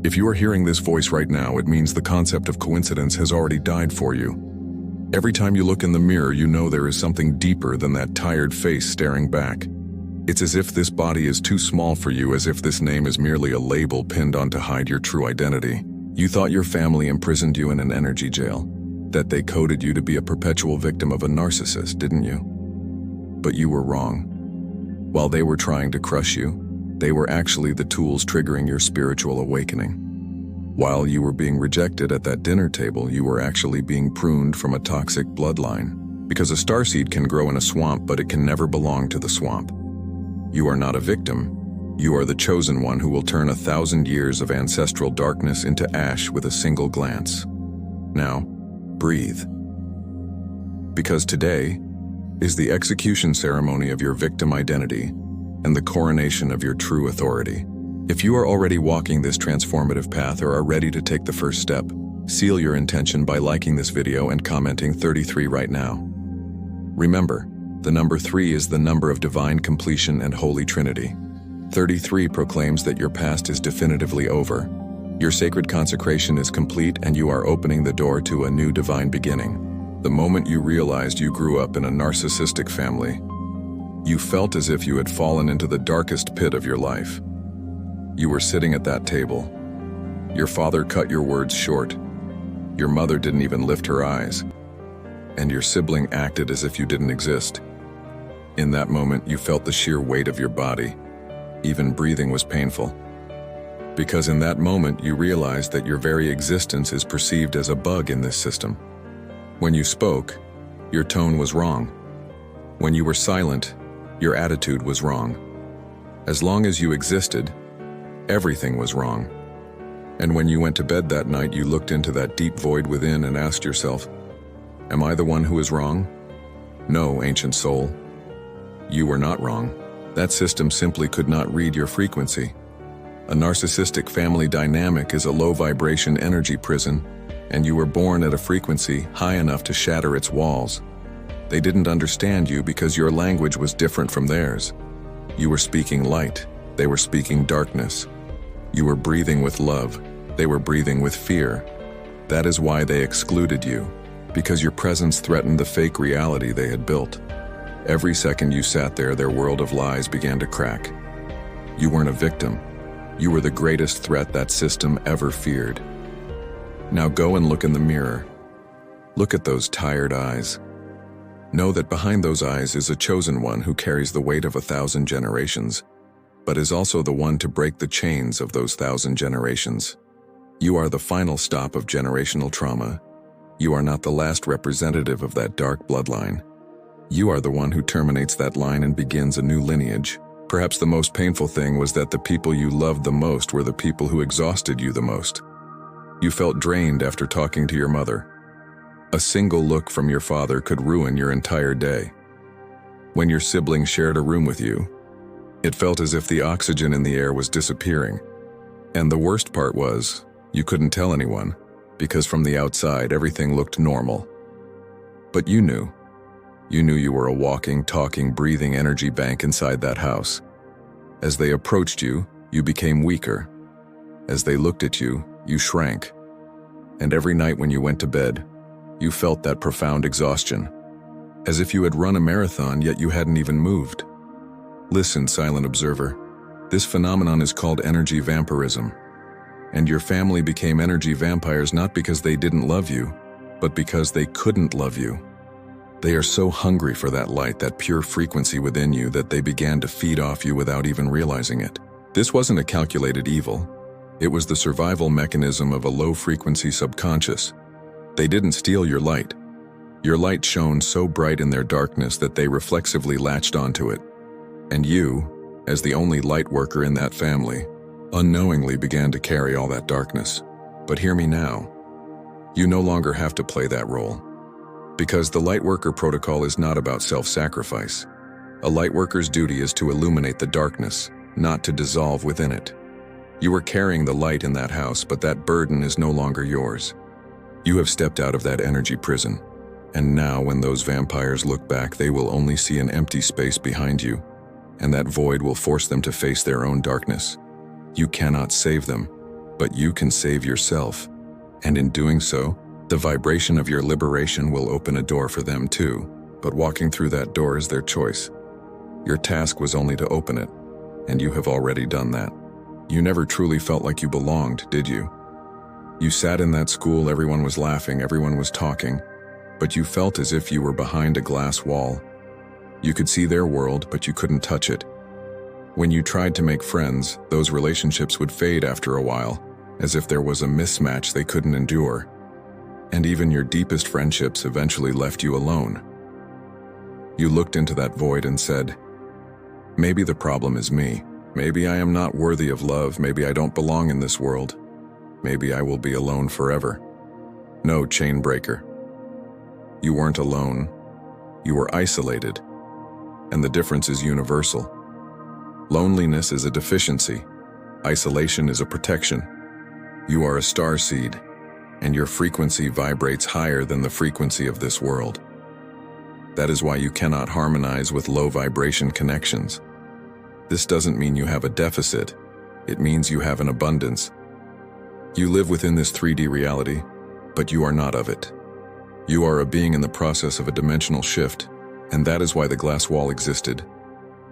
If you are hearing this voice right now, it means the concept of coincidence has already died for you. Every time you look in the mirror, you know there is something deeper than that tired face staring back. It's as if this body is too small for you, as if this name is merely a label pinned on to hide your true identity. You thought your family imprisoned you in an energy jail, that they coded you to be a perpetual victim of a narcissist, didn't you? But you were wrong. While they were trying to crush you, they were actually the tools triggering your spiritual awakening. While you were being rejected at that dinner table, you were actually being pruned from a toxic bloodline. Because a starseed can grow in a swamp, but it can never belong to the swamp. You are not a victim. You are the chosen one who will turn 1,000 years of ancestral darkness into ash with a single glance. Now, breathe. Because today is the execution ceremony of your victim identity and the coronation of your true authority. If you are already walking this transformative path or are ready to take the first step, seal your intention by liking this video and commenting 33 right now. Remember, the number 3 is the number of divine completion and Holy Trinity. 33 proclaims that your past is definitively over. Your sacred consecration is complete and you are opening the door to a new divine beginning. The moment you realized you grew up in a narcissistic family, you felt as if you had fallen into the darkest pit of your life. You were sitting at that table. Your father cut your words short. Your mother didn't even lift her eyes. And your sibling acted as if you didn't exist. In that moment, you felt the sheer weight of your body. Even breathing was painful. Because in that moment, you realized that your very existence is perceived as a bug in this system. When you spoke, your tone was wrong. When you were silent, your attitude was wrong. As long as you existed, everything was wrong. And when you went to bed that night, you looked into that deep void within and asked yourself, am I the one who is wrong? No, ancient soul. You were not wrong. That system simply could not read your frequency. A narcissistic family dynamic is a low-vibration energy prison, and you were born at a frequency high enough to shatter its walls. They didn't understand you because your language was different from theirs. You were speaking light. They were speaking darkness. You were breathing with love. They were breathing with fear. That is why they excluded you, because your presence threatened the fake reality they had built. Every second you sat there, their world of lies began to crack. You weren't a victim. You were the greatest threat that system ever feared. Now go and look in the mirror. Look at those tired eyes. Know that behind those eyes is a chosen one who carries the weight of 1,000 generations, but is also the one to break the chains of those 1,000 generations. You are the final stop of generational trauma. You are not the last representative of that dark bloodline. You are the one who terminates that line and begins a new lineage. Perhaps the most painful thing was that the people you loved the most were the people who exhausted you the most. You felt drained after talking to your mother. A single look from your father could ruin your entire day. When your sibling shared a room with you, it felt as if the oxygen in the air was disappearing. And the worst part was, you couldn't tell anyone, because from the outside everything looked normal. But you knew. You knew you were a walking, talking, breathing energy bank inside that house. As they approached you, you became weaker. As they looked at you, you shrank. And every night when you went to bed, you felt that profound exhaustion, as if you had run a marathon yet you hadn't even moved. Listen, silent observer, this phenomenon is called energy vampirism. And your family became energy vampires not because they didn't love you, but because they couldn't love you. They are so hungry for that light, that pure frequency within you, that they began to feed off you without even realizing it. This wasn't a calculated evil. It was the survival mechanism of a low-frequency subconscious. They didn't steal your light. Your light shone so bright in their darkness that they reflexively latched onto it. And you, as the only light worker in that family, unknowingly began to carry all that darkness. But hear me now. You no longer have to play that role. Because the Lightworker protocol is not about self-sacrifice. A Lightworker's duty is to illuminate the darkness, not to dissolve within it. You were carrying the light in that house, but that burden is no longer yours. You have stepped out of that energy prison, and now when those vampires look back, they will only see an empty space behind you, and that void will force them to face their own darkness. You cannot save them. But you can save yourself, and in doing so, the vibration of your liberation will open a door for them too, but walking through that door is their choice. Your task was only to open it, and you have already done that. You never truly felt like you belonged, did you? You sat in that school, everyone was laughing, everyone was talking, but you felt as if you were behind a glass wall. You could see their world, but you couldn't touch it. When you tried to make friends, those relationships would fade after a while, as if there was a mismatch they couldn't endure. And even your deepest friendships eventually left you alone. You looked into that void and said, maybe the problem is me. Maybe I am not worthy of love. Maybe I don't belong in this world. Maybe I will be alone forever. No, chain breaker. You weren't alone. You were isolated. And the difference is universal. Loneliness is a deficiency. Isolation is a protection. You are a starseed, and your frequency vibrates higher than the frequency of this world. That is why you cannot harmonize with low vibration connections. This doesn't mean you have a deficit. It means you have an abundance. You live within this 3D reality, but you are not of it. You are a being in the process of a dimensional shift, and that is why the glass wall existed.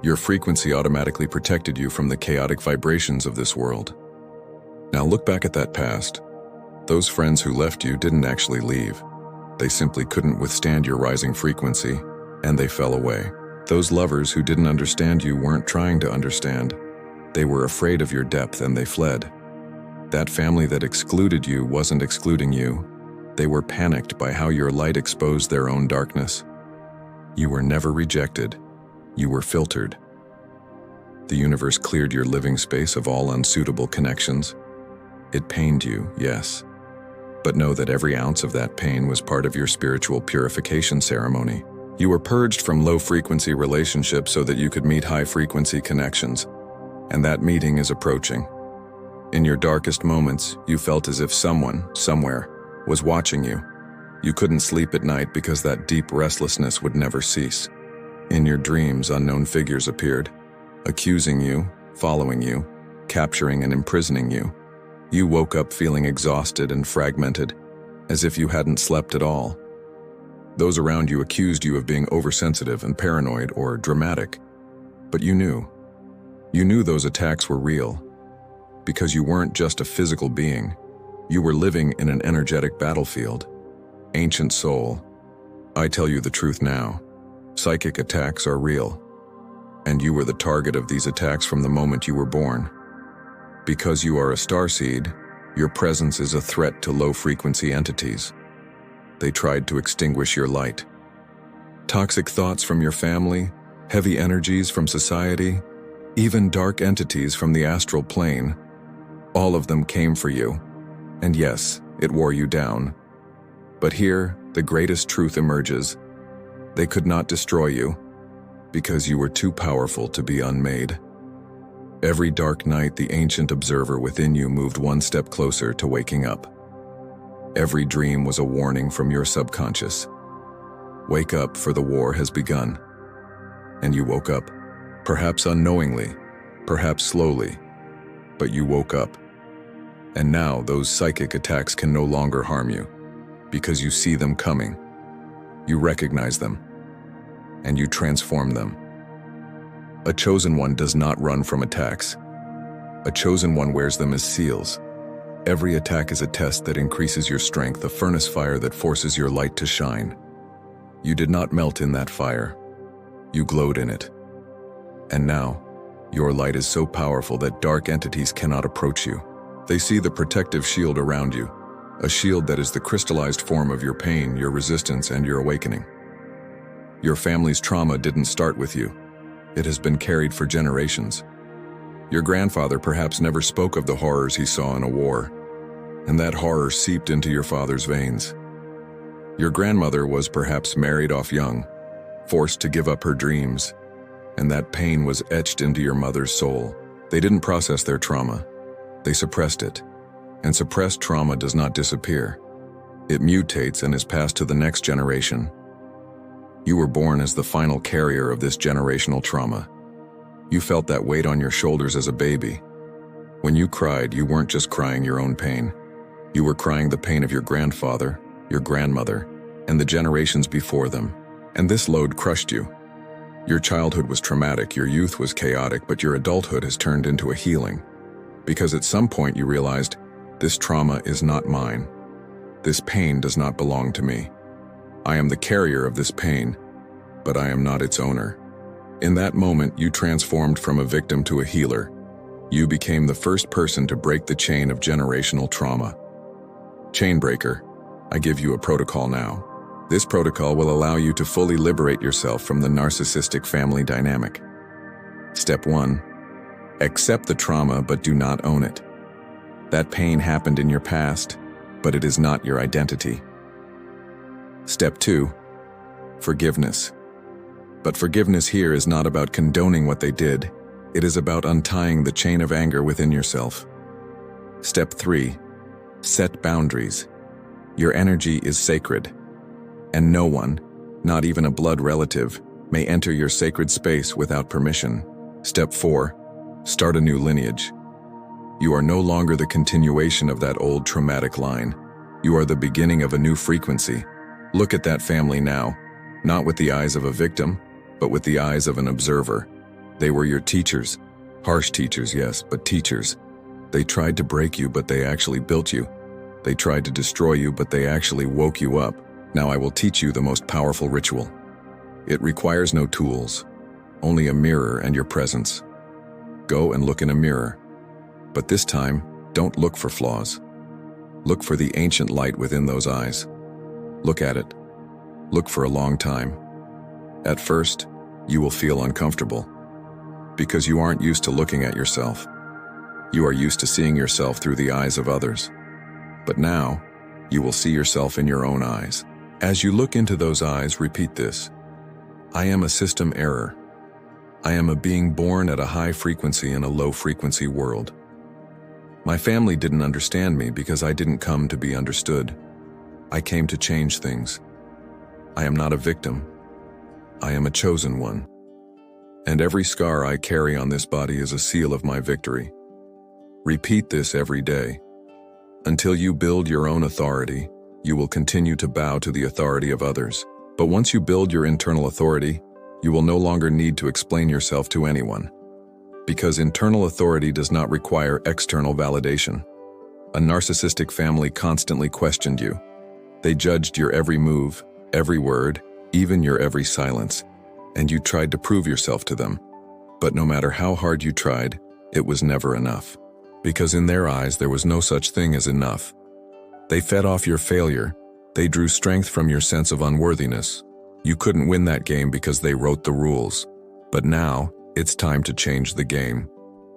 Your frequency automatically protected you from the chaotic vibrations of this world. Now look back at that past. Those friends who left you didn't actually leave. They simply couldn't withstand your rising frequency, and they fell away. Those lovers who didn't understand you weren't trying to understand. They were afraid of your depth and they fled. That family that excluded you wasn't excluding you. They were panicked by how your light exposed their own darkness. You were never rejected. You were filtered. The universe cleared your living space of all unsuitable connections. It pained you, yes. But know that every ounce of that pain was part of your spiritual purification ceremony. You were purged from low-frequency relationships so that you could meet high-frequency connections. And that meeting is approaching. In your darkest moments, you felt as if someone, somewhere, was watching you. You couldn't sleep at night because that deep restlessness would never cease. In your dreams, unknown figures appeared, accusing you, following you, capturing and imprisoning you. You woke up feeling exhausted and fragmented, as if you hadn't slept at all. Those around you accused you of being oversensitive and paranoid or dramatic. But you knew. You knew those attacks were real. Because you weren't just a physical being. You were living in an energetic battlefield. Ancient soul, I tell you the truth now. Psychic attacks are real. And you were the target of these attacks from the moment you were born. Because you are a starseed, your presence is a threat to low-frequency entities. They tried to extinguish your light. Toxic thoughts from your family, heavy energies from society, even dark entities from the astral plane, all of them came for you. And yes, it wore you down. But here, the greatest truth emerges. They could not destroy you, because you were too powerful to be unmade. Every dark night, the ancient observer within you moved one step closer to waking up. Every dream was a warning from your subconscious. Wake up, for the war has begun. And you woke up, perhaps unknowingly, perhaps slowly, but you woke up. And now those psychic attacks can no longer harm you, because you see them coming. You recognize them, and you transform them. A chosen one does not run from attacks. A chosen one wears them as seals. Every attack is a test that increases your strength, a furnace fire that forces your light to shine. You did not melt in that fire. You glowed in it. And now, your light is so powerful that dark entities cannot approach you. They see the protective shield around you, a shield that is the crystallized form of your pain, your resistance, and your awakening. Your family's trauma didn't start with you. It has been carried for generations. Your grandfather perhaps never spoke of the horrors he saw in a war, and that horror seeped into your father's veins. Your grandmother was perhaps married off young, forced to give up her dreams, and that pain was etched into your mother's soul. They didn't process their trauma. They suppressed it. And suppressed trauma does not disappear. It mutates and is passed to the next generation. You were born as the final carrier of this generational trauma. You felt that weight on your shoulders as a baby. When you cried, you weren't just crying your own pain. You were crying the pain of your grandfather, your grandmother, and the generations before them. And this load crushed you. Your childhood was traumatic, your youth was chaotic, but your adulthood has turned into a healing. Because at some point you realized, this trauma is not mine. This pain does not belong to me. I am the carrier of this pain, but I am not its owner. In that moment, you transformed from a victim to a healer. You became the first person to break the chain of generational trauma. Chainbreaker, I give you a protocol now. This protocol will allow you to fully liberate yourself from the narcissistic family dynamic. Step 1. Accept the trauma but do not own it. That pain happened in your past, but it is not your identity. Step 2. Forgiveness. But forgiveness here is not about condoning what they did. It is about untying the chain of anger within yourself. Step 3. Set boundaries. Your energy is sacred, and no one, not even a blood relative, may enter your sacred space without permission. Step 4. Start a new lineage. You are no longer the continuation of that old traumatic line. You are the beginning of a new frequency. Look at that family now, not with the eyes of a victim, but with the eyes of an observer. They were your teachers. Harsh teachers, yes, but teachers. They tried to break you, but they actually built you. They tried to destroy you, but they actually woke you up. Now I will teach you the most powerful ritual. It requires no tools, only a mirror and your presence. Go and look in a mirror. But this time, don't look for flaws. Look for the ancient light within those eyes. Look at it. Look for a long time. At first, you will feel uncomfortable, because you aren't used to looking at yourself. You are used to seeing yourself through the eyes of others. But now, you will see yourself in your own eyes. As you look into those eyes, repeat this. I am a system error. I am a being born at a high frequency in a low frequency world. My family didn't understand me because I didn't come to be understood. I came to change things. I am not a victim. I am a chosen one. And every scar I carry on this body is a seal of my victory. Repeat this every day. Until you build your own authority, you will continue to bow to the authority of others. But once you build your internal authority, you will no longer need to explain yourself to anyone. Because internal authority does not require external validation. A narcissistic family constantly questioned you. They judged your every move, every word, even your every silence, and you tried to prove yourself to them. But no matter how hard you tried, it was never enough. Because in their eyes there was no such thing as enough. They fed off your failure. They drew strength from your sense of unworthiness. You couldn't win that game because they wrote the rules. But now, it's time to change the game.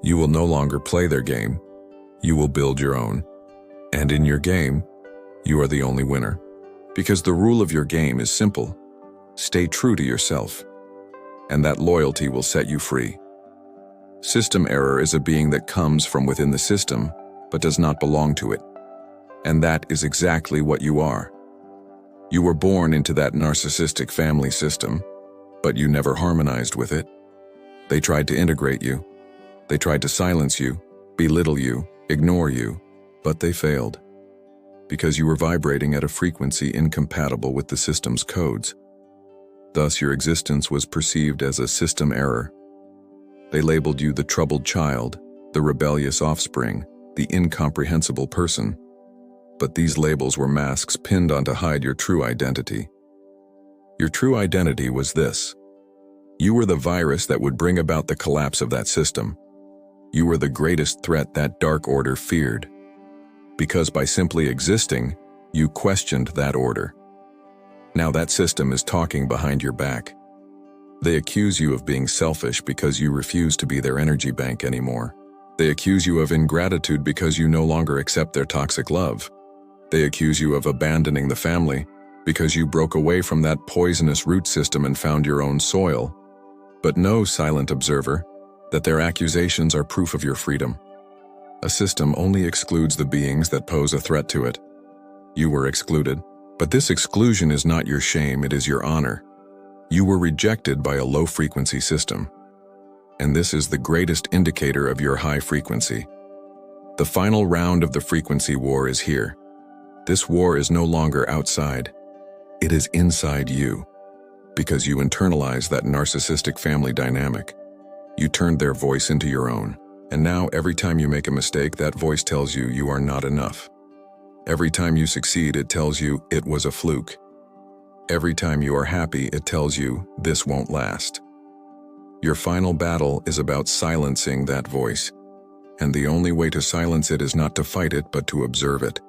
You will no longer play their game. You will build your own. And in your game, you are the only winner. Because the rule of your game is simple. Stay true to yourself. And that loyalty will set you free. System error is a being that comes from within the system, but does not belong to it. And that is exactly what you are. You were born into that narcissistic family system, but you never harmonized with it. They tried to integrate you. They tried to silence you, belittle you, ignore you, but they failed. Because you were vibrating at a frequency incompatible with the system's codes. Thus, your existence was perceived as a system error. They labeled you the troubled child, the rebellious offspring, the incomprehensible person. But these labels were masks pinned on to hide your true identity. Your true identity was this. You were the virus that would bring about the collapse of that system. You were the greatest threat that dark order feared. Because by simply existing, you questioned that order. Now that system is talking behind your back. They accuse you of being selfish because you refuse to be their energy bank anymore. They accuse you of ingratitude because you no longer accept their toxic love. They accuse you of abandoning the family because you broke away from that poisonous root system and found your own soil. But know, silent observer, that their accusations are proof of your freedom. A system only excludes the beings that pose a threat to it. You were excluded, but this exclusion is not your shame, it is your honor. You were rejected by a low-frequency system. And this is the greatest indicator of your high frequency. The final round of the frequency war is here. This war is no longer outside. It is inside you. Because you internalize that narcissistic family dynamic. You turned their voice into your own. And now every time you make a mistake, that voice tells you you are not enough. Every time you succeed, it tells you it was a fluke. Every time you are happy, it tells you this won't last. Your final battle is about silencing that voice. And the only way to silence it is not to fight it, but to observe it.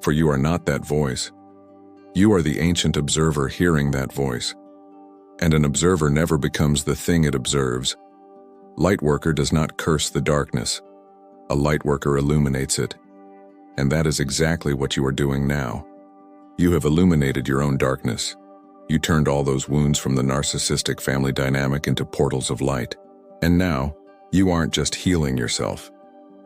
For you are not that voice. You are the ancient observer hearing that voice. And an observer never becomes the thing it observes. Lightworker does not curse the darkness. A lightworker illuminates it. And that is exactly what you are doing now. You have illuminated your own darkness. You turned all those wounds from the narcissistic family dynamic into portals of light. And now, you aren't just healing yourself.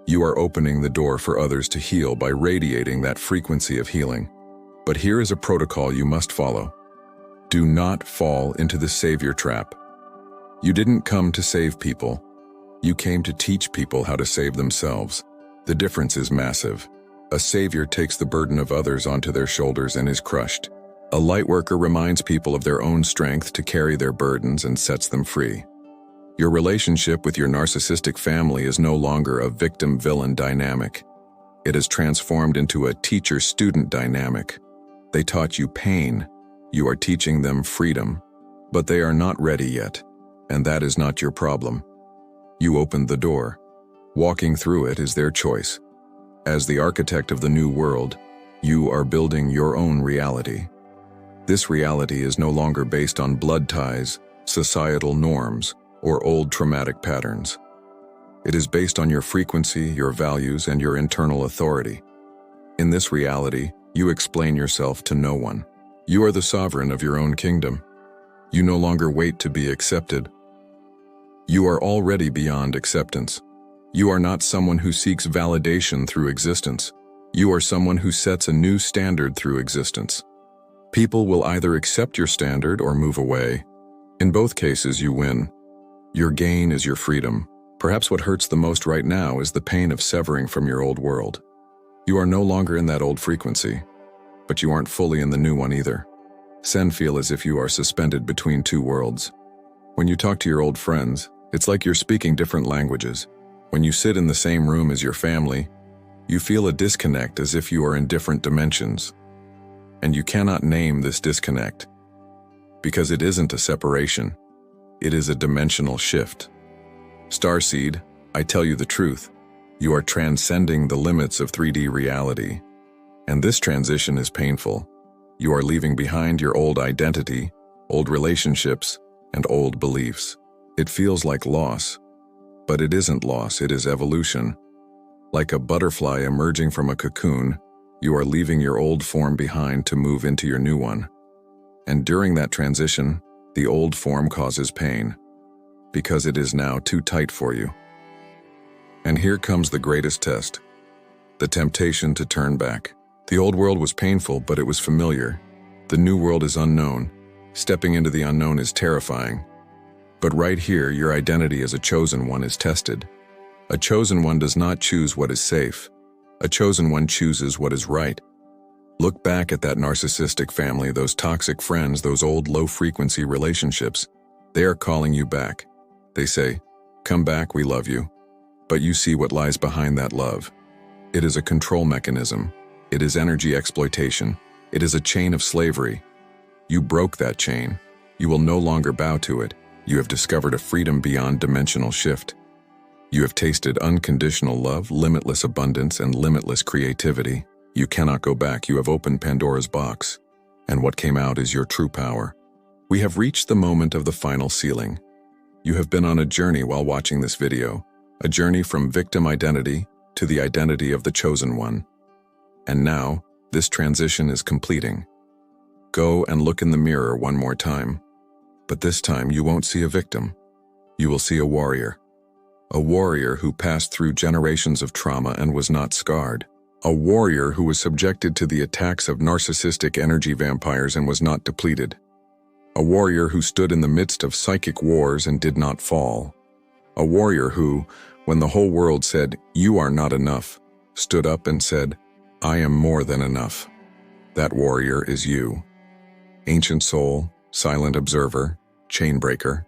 You are opening the door for others to heal by radiating that frequency of healing. But here is a protocol you must follow. Do not fall into the savior trap. You didn't come to save people. You came to teach people how to save themselves. The difference is massive. A savior takes the burden of others onto their shoulders and is crushed. A lightworker reminds people of their own strength to carry their burdens and sets them free. Your relationship with your narcissistic family is no longer a victim-villain dynamic. It has transformed into a teacher-student dynamic. They taught you pain. You are teaching them freedom. But they are not ready yet, and that is not your problem. You opened the door. Walking through it is their choice. As the architect of the new world, you are building your own reality. This reality is no longer based on blood ties, societal norms, or old traumatic patterns. It is based on your frequency, your values, and your internal authority. In this reality, you explain yourself to no one. You are the sovereign of your own kingdom. You no longer wait to be accepted. You are already beyond acceptance. You are not someone who seeks validation through existence. You are someone who sets a new standard through existence. People will either accept your standard or move away. In both cases, you win. Your gain is your freedom. Perhaps what hurts the most right now is the pain of severing from your old world. You are no longer in that old frequency, but you aren't fully in the new one either. Some feel as if you are suspended between two worlds. When you talk to your old friends, it's like you're speaking different languages. When you sit in the same room as your family, you feel a disconnect as if you are in different dimensions. And you cannot name this disconnect, because it isn't a separation. It is a dimensional shift. Starseed, I tell you the truth. You are transcending the limits of 3D reality. And this transition is painful. You are leaving behind your old identity, old relationships, and old beliefs. It feels like loss. But it isn't loss, it is evolution. Like a butterfly emerging from a cocoon, you are leaving your old form behind to move into your new one. And during that transition, the old form causes pain, because it is now too tight for you. And here comes the greatest test, the temptation to turn back. The old world was painful, but it was familiar. The new world is unknown. Stepping into the unknown is terrifying. But right here, your identity as a chosen one is tested. A chosen one does not choose what is safe. A chosen one chooses what is right. Look back at that narcissistic family, those toxic friends, those old low-frequency relationships. They are calling you back. They say, "Come back, we love you." But you see what lies behind that love. It is a control mechanism. It is energy exploitation. It is a chain of slavery. You broke that chain. You will no longer bow to it. You have discovered a freedom beyond dimensional shift. You have tasted unconditional love, limitless abundance, and limitless creativity. You cannot go back. You have opened Pandora's box. And what came out is your true power. We have reached the moment of the final sealing. You have been on a journey while watching this video, a journey from victim identity to the identity of the chosen one. And now, this transition is completing. Go and look in the mirror one more time. But this time you won't see a victim. You will see a warrior. A warrior who passed through generations of trauma and was not scarred. A warrior who was subjected to the attacks of narcissistic energy vampires and was not depleted. A warrior who stood in the midst of psychic wars and did not fall. A warrior who, when the whole world said, "You are not enough," stood up and said, "I am more than enough." That warrior is you. Ancient soul, silent observer, chain breaker.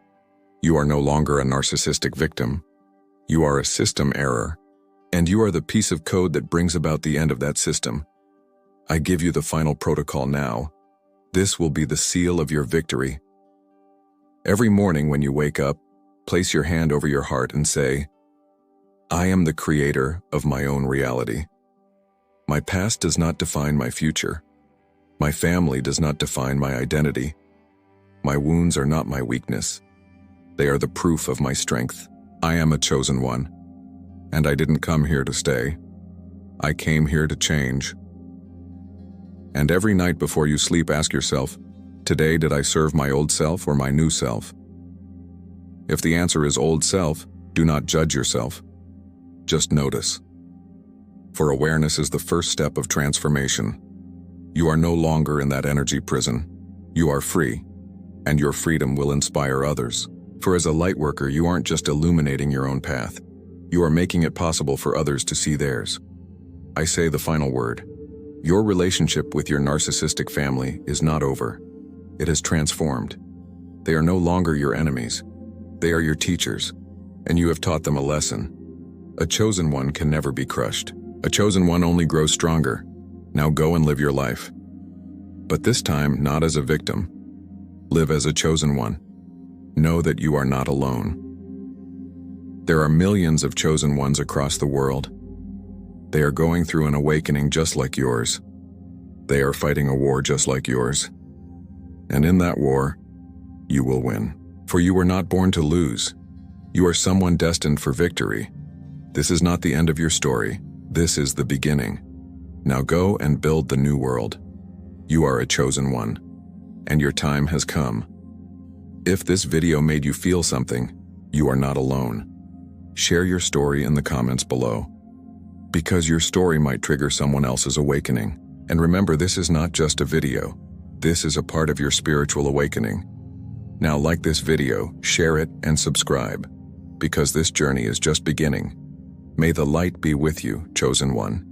You are no longer a narcissistic victim. You are a system error, and you are the piece of code that brings about the end of that system. I give you the final protocol now. This will be the seal of your victory. Every morning when you wake up, place your hand over your heart and say, "I am the creator of my own reality. My past does not define my future. My family does not define my identity. My wounds are not my weakness. They are the proof of my strength. I am a chosen one, and I didn't come here to stay. I came here to change." And every night before you sleep, ask yourself, today did I serve my old self or my new self? If the answer is old self, do not judge yourself. Just notice. For awareness is the first step of transformation. You are no longer in that energy prison. You are free, and your freedom will inspire others. For as a light worker, you aren't just illuminating your own path. You are making it possible for others to see theirs. I say the final word. Your relationship with your narcissistic family is not over. It has transformed. They are no longer your enemies. They are your teachers, and you have taught them a lesson. A chosen one can never be crushed. A chosen one only grows stronger. Now go and live your life. But this time, not as a victim. Live as a chosen one. Know that you are not alone. There are millions of chosen ones across the world. They are going through an awakening just like yours. They are fighting a war just like yours. And in that war, you will win. For you were not born to lose. You are someone destined for victory. This is not the end of your story. This is the beginning. Now go and build the new world. You are a chosen one, and your time has come. If this video made you feel something, you are not alone. Share your story in the comments below, because your story might trigger someone else's awakening. And remember, this is not just a video. This is a part of your spiritual awakening. Now like this video, share it, and subscribe, because this journey is just beginning. May the light be with you, chosen one.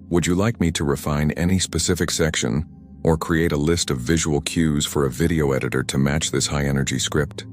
Would you like me to refine any specific section or create a list of visual cues for a video editor to match this high-energy script?